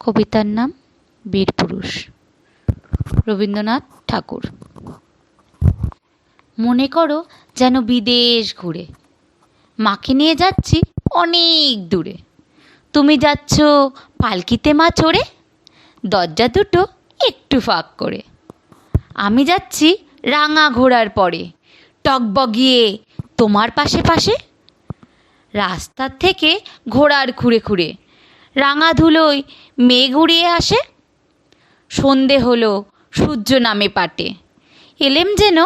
কবিতার নাম বীরপুরুষ, রবীন্দ্রনাথ ঠাকুর। মনে করো যেন বিদেশ ঘুরে মাকে নিয়ে যাচ্ছি অনেক দূরে। তুমি যাচ্ছ পালকিতে মা চড়ে, দরজা দুটো একটু ফাঁক করে। আমি যাচ্ছি রাঙা ঘোড়ার পরে, টগবগিয়ে তোমার পাশে পাশে। রাস্তার থেকে ঘোড়ার খুঁড়ে খুঁড়ে রাঙা ধুলোয় মেঘ উড়িয়ে আসে। সন্ধে হলো, সূর্য নামে পাটে, এলেম যেন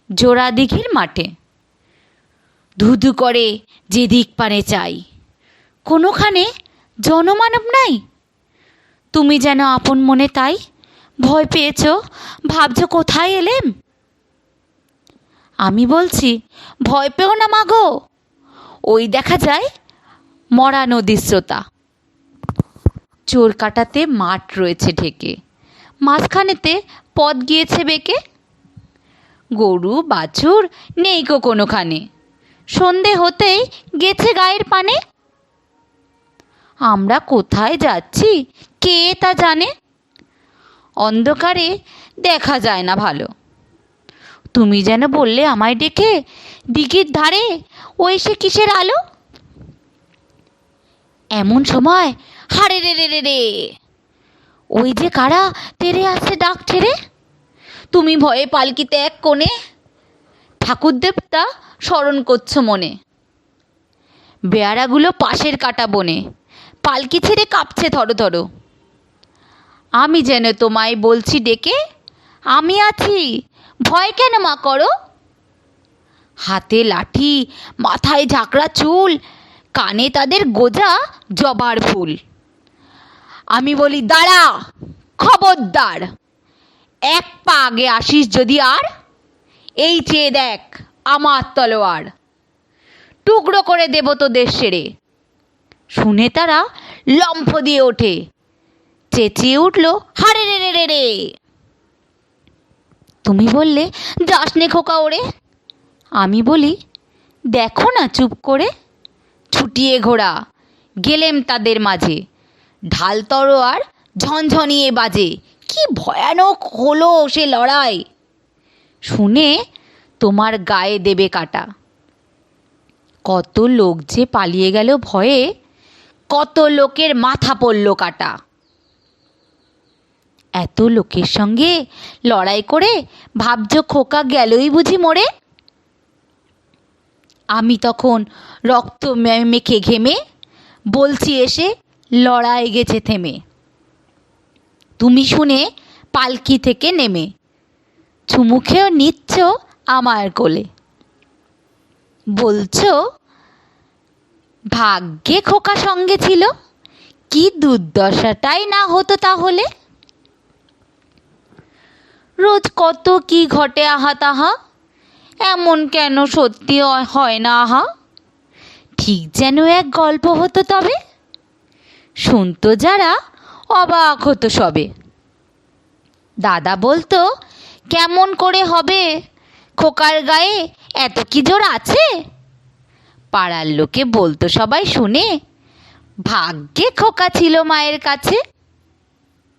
জোড়া দিঘির মাঠে। ধুধু করে যেদিক পানে চাই, কোনোখানে জনমানব নাই। তুমি যেন আপন মনে তাই ভয় পেয়েছ, ভাবছ কোথায় এলেম। আমি বলছি ভয় পেও না মাগো, ওই দেখা যায় মরা নদীর স্রোতা। চোর কাটাতে মাঠ রয়েছে ঢেকে, মাঝখানেতে পথ গিয়েছে বেঁকে। গরু বাছুর নেই কো কোনোখানে, সন্ধে হতেই গেছে গায়ের পানে। আমরা কোথায় যাচ্ছি কে তা জানে, অন্ধকারে দেখা যায় না ভালো। তুমি যেন বললে আমায় ডেকে, দিঘির ধারে ওই সে কিসের আলো। এমন সময় হারে রে রে রে রে, ওই যে কারা তেরে আসছে ডাক ছেড়ে। তুমি ভয়ে পালকিতে এক কোণে, ঠাকুর দেবতা স্মরণ করছো মনে। বেয়ারাগুলো পাশের কাটা বনে, পালকি ছেড়ে কাঁপছে থরো থরো। আমি যেন তোমায় বলছি ডেকে, আমি আছি ভয় কেন মা করো। হাতে লাঠি, মাথায় ঝাঁকড়া চুল, কানে তাদের গোজা জবার ফুল। আমি বলি দাঁড়া, খবরদার, এক পা আগে আসিস যদি আর, এই চেয়ে দেখ আমার তলোয়ার, টুকরো করে দেব তোদের সেরে। শুনে তারা লম্ফ দিয়ে ওঠে, চেঁচিয়ে উঠল হারে রে রে রে রে। তুমি বললে যাস নে খোকা ওরে। আমি বলি দেখো না চুপ করে। ছুটিয়ে ঘোড়া গেলেম তাদের মাঝে, ঢাল তরোয়ার ঝনঝনিয়ে বাজে। কি ভয়ানক হলো সে লড়াই, শুনে তোমার গায়ে দেবে কাটা। কত লোক যে পালিয়ে গেল ভয়ে, কত লোকের মাথা পড়ল কাটা। এত লোকের সঙ্গে লড়াই করে ভাবছ খোকা গেলই বুঝি মরে। আমি তখন রক্ত মেখে ঘেমে বলছি এসে লড়াই গেছে থেমে। তুমি শুনে পালকি থেকে নেমে চুমুখেও নিচ্ছ আমার কোলে, বলছো ভাগ্যে খোকা সঙ্গে ছিল, কি দুর্দশাটাই না হতো তাহলে। রোজ কত কি ঘটে আহা তাহা, এমন কেন সত্যি হয় না আহা। ঠিক যেন এক গল্প হতো তবে, শুনতো যারা অবাক হতো সবে। দাদা বলতো কেমন করে হবে, খোকার গায়ে এত কি জোর আছে। পাড়ার লোকে বলতো সবাই শুনে, ভাগ্যে খোকা ছিল মায়ের কাছে।